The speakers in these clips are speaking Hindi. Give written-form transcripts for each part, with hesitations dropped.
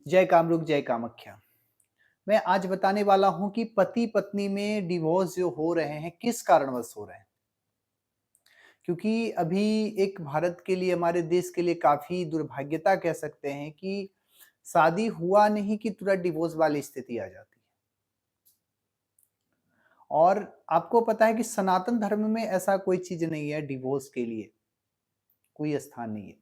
जय कामरूप जय कामाख्या। मैं आज बताने वाला हूँ कि पति-पत्नी में डिवोर्स जो हो रहे हैं, किस कारणवश हो रहे हैं। क्योंकि अभी एक भारत के लिए, हमारे देश के लिए काफ़ी दुर्भाग्यता कह सकते हैं कि शादी हुआ नहीं कि तुरंत डिवोर्स वाली स्थिति आ जाती है। और आपको पता है कि सनातन धर्म में ऐसा कोई चीज़ नहीं है डिवोर्स के लिए, कोई स्थान नहीं है।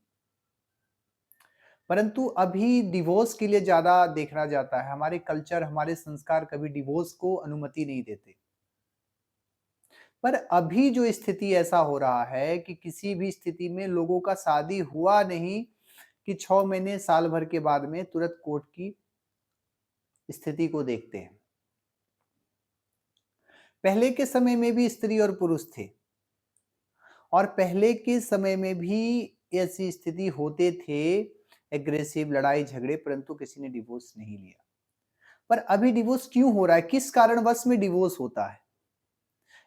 परंतु अभी डिवोर्स के लिए ज़्यादा देखा जाता है। हमारे कल्चर, हमारे संस्कार कभी डिवोर्स को अनुमति नहीं देते। पर अभी जो स्थिति ऐसा हो रहा है कि किसी भी स्थिति में लोगों का शादी हुआ नहीं कि 6 महीने, साल भर के बाद में तुरंत कोर्ट की स्थिति को देखते हैं। पहले के समय में भी स्त्री और पुरुष थे और पहले के समय में भी ऐसी स्थिति होते थे, एग्रेसिव लड़ाई झगड़े, परंतु किसी ने डिवोर्स नहीं लिया। पर अभी डिवोर्स क्यों हो रहा है? किस कारणवश में डिवोर्स होता है?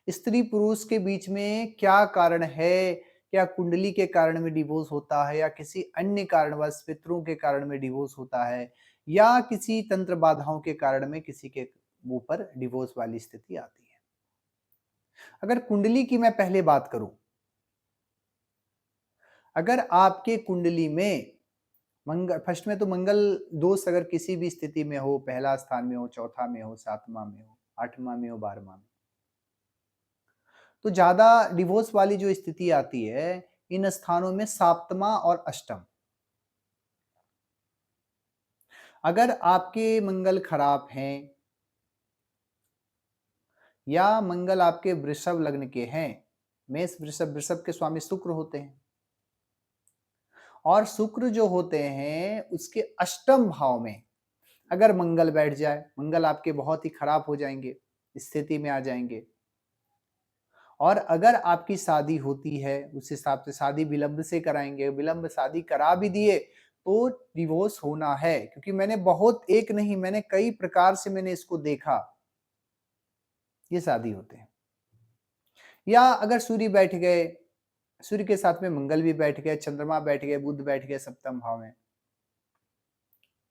स्त्री पुरुष के बीच में क्या कारण है? क्या कुंडली के कारण में डिवोर्स होता है या किसी अन्य कारणवश पितरों के कारण में डिवोर्स होता है या किसी तंत्र बाधाओं के कारण में किसी के ऊपर डिवोर्स वाली स्थिति आती है। अगर कुंडली की मैं पहले बात करूं, अगर आपके कुंडली में मंगल, फर्स्ट में तो मंगल दोष अगर किसी भी स्थिति में हो, पहला स्थान में हो, चौथा में हो, सातवां में हो, आठवां में हो, 12वां में, तो ज्यादा डिवोर्स वाली जो स्थिति आती है इन स्थानों में सप्तमा और अष्टम। अगर आपके मंगल खराब हैं या मंगल आपके वृषभ लग्न के हैं, मेष वृषभ, वृषभ के स्वामी शुक्र होते हैं और शुक्र जो होते हैं उसके अष्टम भाव में अगर मंगल बैठ जाए, मंगल आपके बहुत ही खराब हो जाएंगे, स्थिति में आ जाएंगे। और अगर आपकी शादी होती है उस हिसाब से शादी विलंब से कराएंगे, विलंब शादी करा भी दिए तो डिवोर्स होना है, क्योंकि मैंने बहुत, एक नहीं, मैंने कई प्रकार से मैंने इसको देखा, ये शादी होते हैं। या अगर सूर्य बैठ गए, सूर्य के साथ में मंगल भी बैठ गए, चंद्रमा बैठ गए, बुध बैठ गए सप्तम भाव में,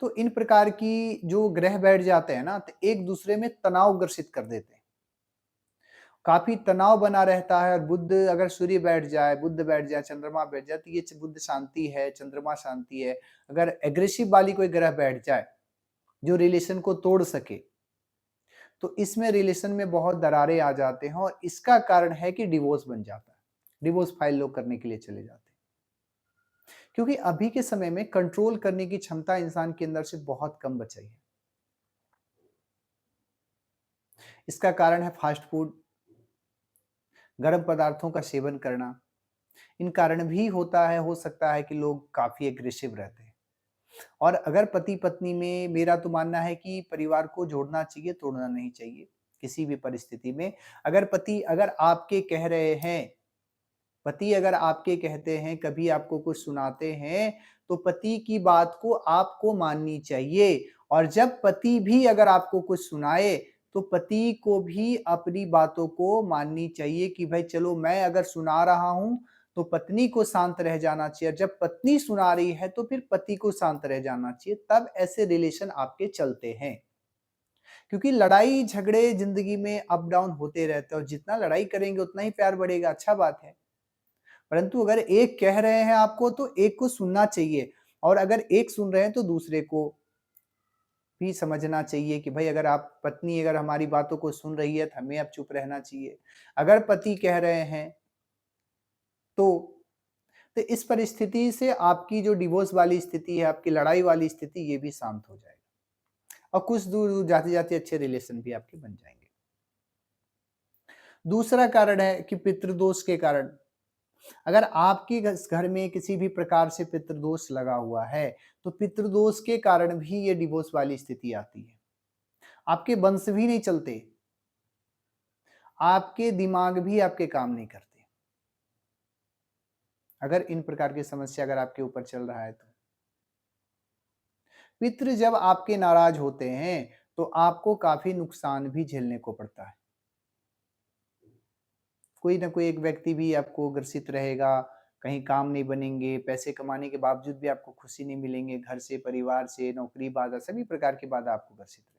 तो इन प्रकार की जो ग्रह बैठ जाते हैं ना, तो एक दूसरे में तनाव ग्रसित कर देते हैं, काफी तनाव बना रहता है। और बुध अगर सूर्य बैठ जाए, बुध बैठ जाए, चंद्रमा बैठ जाए, तो ये बुध शांति है, चंद्रमा शांति है। अगर एग्रेसिव वाली कोई ग्रह बैठ जाए जो रिलेशन को तोड़ सके, तो इसमें रिलेशन में बहुत दरारें आ जाते हैं और इसका कारण है कि डिवोर्स बन जाता है। डिवोर्स फाइल लोग करने के लिए चले जाते हैं, क्योंकि अभी के समय में कंट्रोल करने की क्षमता इंसान के अंदर से बहुत कम बची है। इसका कारण है फास्ट फूड, गर्म पदार्थों का सेवन करना। इन कारण भी होता है, हो सकता है कि लोग काफी एग्रेसिव रहते हैं। और अगर पति पत्नी में, मेरा तो मानना है कि परिवार को जोड़ना चाहिए, तोड़ना नहीं चाहिए किसी भी परिस्थिति में। अगर पति अगर आपके कह रहे हैं, पति अगर आपके कहते हैं, कभी आपको कुछ सुनाते हैं, तो पति की बात को आपको माननी चाहिए। और जब पति भी अगर आपको कुछ सुनाए, तो पति को भी अपनी बातों को माननी चाहिए कि भाई चलो, मैं अगर सुना रहा हूं तो पत्नी को शांत रह जाना चाहिए। जब पत्नी सुना रही है तो फिर पति को शांत रह जाना चाहिए, तब ऐसे रिलेशन आपके चलते हैं। क्योंकि लड़ाई झगड़े जिंदगी में अप डाउन होते रहते हैं और जितना लड़ाई करेंगे उतना ही प्यार बढ़ेगा, अच्छा बात है। परंतु अगर एक कह रहे हैं आपको तो एक को सुनना चाहिए, और अगर एक सुन रहे हैं तो दूसरे को भी समझना चाहिए कि भाई अगर आप, पत्नी अगर हमारी बातों को सुन रही है तो हमें अब चुप रहना चाहिए। अगर पति कह रहे हैं तो तो इस परिस्थिति से आपकी जो डिवोर्स वाली स्थिति है, आपकी लड़ाई वाली स्थिति, ये भी शांत हो जाएगा और कुछ दूर दूर जाते जाते अच्छे रिलेशन भी आपके बन जाएंगे। दूसरा कारण है कि पितृदोष के कारण, अगर आपके घर में किसी भी प्रकार से पितृदोष लगा हुआ है, तो पितृदोष के कारण भी ये डिवोर्स वाली स्थिति आती है। आपके वंश भी नहीं चलते, आपके दिमाग भी आपके काम नहीं करते, अगर इन प्रकार की समस्या अगर आपके ऊपर चल रहा है तो। पितृ जब आपके नाराज होते हैं तो आपको काफी नुकसान भी झेलने को पड़ता है। कोई ना कोई एक व्यक्ति भी आपको ग्रसित रहेगा, कहीं काम नहीं बनेंगे, पैसे कमाने के बावजूद भी आपको खुशी नहीं मिलेंगे, घर से, परिवार से, नौकरी बाधा, सभी प्रकार की बाधा आपको ग्रसित रहेंगी।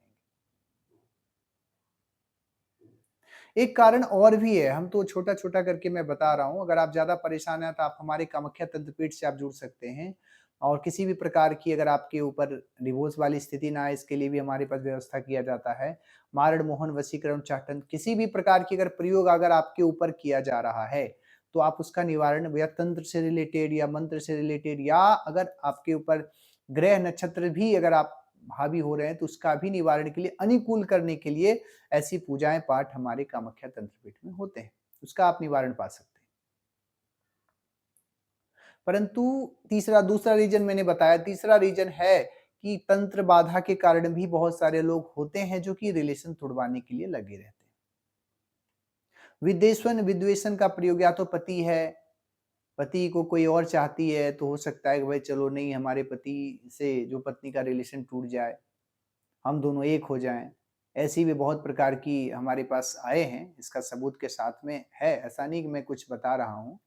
एक कारण और भी है, हम तो छोटा-छोटा करके मैं बता रहा हूँ, अगर आप ज़्यादा परेशान हैं तो आप हमारे कामाख्या तंत्रपीठ से आप जुड़ सकते हैं और किसी भी प्रकार की अगर आपके ऊपर डिवोर्स वाली स्थिति ना आए इसके लिए भी हमारे पास व्यवस्था किया जाता है। मारण, मोहन, वशीकरण, चाटन किसी भी प्रकार की अगर प्रयोग अगर आपके ऊपर किया जा रहा है, तो आप उसका निवारण या तंत्र से रिलेटेड या मंत्र से रिलेटेड या अगर आपके ऊपर ग्रह नक्षत्र भी अगर आप हावी हो रहे हैं, तो उसका भी निवारण के लिए अनुकूल करने के लिए ऐसी पूजाएँ पाठ हमारे कामाख्या तंत्रपीठ में होते हैं। उसका आप निवारण पा सकते हैं। परंतु तीसरा दूसरा रीज़न मैंने बताया, तीसरा रीज़न है कि तंत्र बाधा के कारण भी बहुत सारे लोग होते हैं जो कि रिलेशन तुड़वाने के लिए लगे रहते हैं। विद्वेषण विद्वेषण का प्रयोग या तो पति है, पति को कोई और चाहती है तो हो सकता है कि भाई चलो नहीं हमारे पति से जो पत्नी का रिलेशन टूट जाए, हम दोनों एक हो जाएँ। ऐसी भी बहुत प्रकार की हमारे पास आए हैं, इसका सबूत के साथ में है, ऐसा नहीं कि मैं कुछ बता रहा हूँ।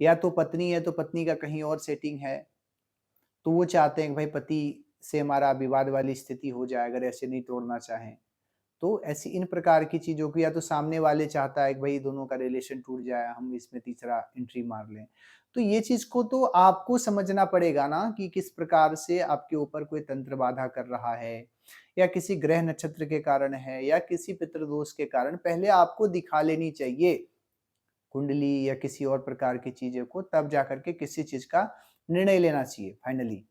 या तो पत्नी है, तो पत्नी का कहीं और सेटिंग है, तो वो चाहते हैं कि भाई पति से हमारा विवाद वाली स्थिति हो जाए, अगर ऐसे नहीं तोड़ना चाहें। तो ऐसी इन प्रकार की चीज़ों को या तो सामने वाले चाहता है कि भई दोनों का रिलेशन टूट जाए, हम इसमें तीसरा एंट्री मार लें। तो ये चीज़ को तो आपको समझना पड़ेगा ना कि किस प्रकार से आपके ऊपर कोई तंत्र बाधा कर रहा है या किसी ग्रह नक्षत्र के कारण है या किसी पितृदोष के कारण पहले आपको दिखा लेनी चाहिए, कुंडली या किसी और प्रकार की चीज़ों को तब जाकर के किसी चीज़ का निर्णय लेना चाहिए फाइनली।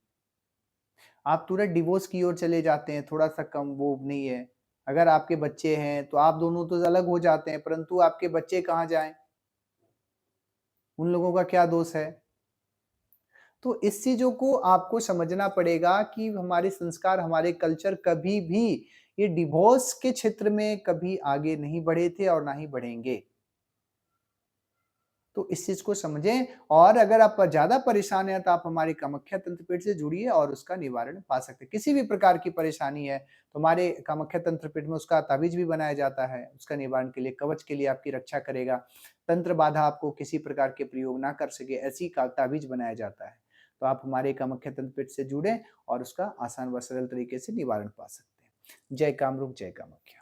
आप तुरंत डिवोर्स की ओर चले जाते हैं, थोड़ा-सा कम वो नहीं है। अगर आपके बच्चे हैं, तो आप दोनों तो अलग हो जाते हैं, परंतु आपके बच्चे कहाँ जाएँ? उन लोगों का क्या दोष है? तो इस चीज़ों को आपको समझना पड़ेगा कि हमारे संस्कार, हमारे कल्चर कभी भी ये डिवोर्स के क्षेत्र में कभी आगे नहीं बढ़े थे और ना ही बढ़ेंगे। तो इस चीज़ को समझें और अगर आप ज़्यादा परेशान हैं, तो आप हमारी कामाख्या तंत्रपीठ से जुड़िए और उसका निवारण पा सकते हैं। किसी भी प्रकार की परेशानी है, तो हमारे कामाख्या तंत्रपीठ में उसका ताबीज़ भी बनाया जाता है, उसका निवारण के लिए, कवच के लिए आपकी रक्षा करेगा। तंत्र बाधा आपको किसी प्रकार के प्रयोग ना कर सके, ऐसी का ताबीज़ बनाया जाता है। तो आप हमारे कामाख्या तंत्रपीठ से जुड़ें और उसका आसान व सरल तरीके से निवारण पा सकते हैं। जय कामरूप, जय कामाख्या।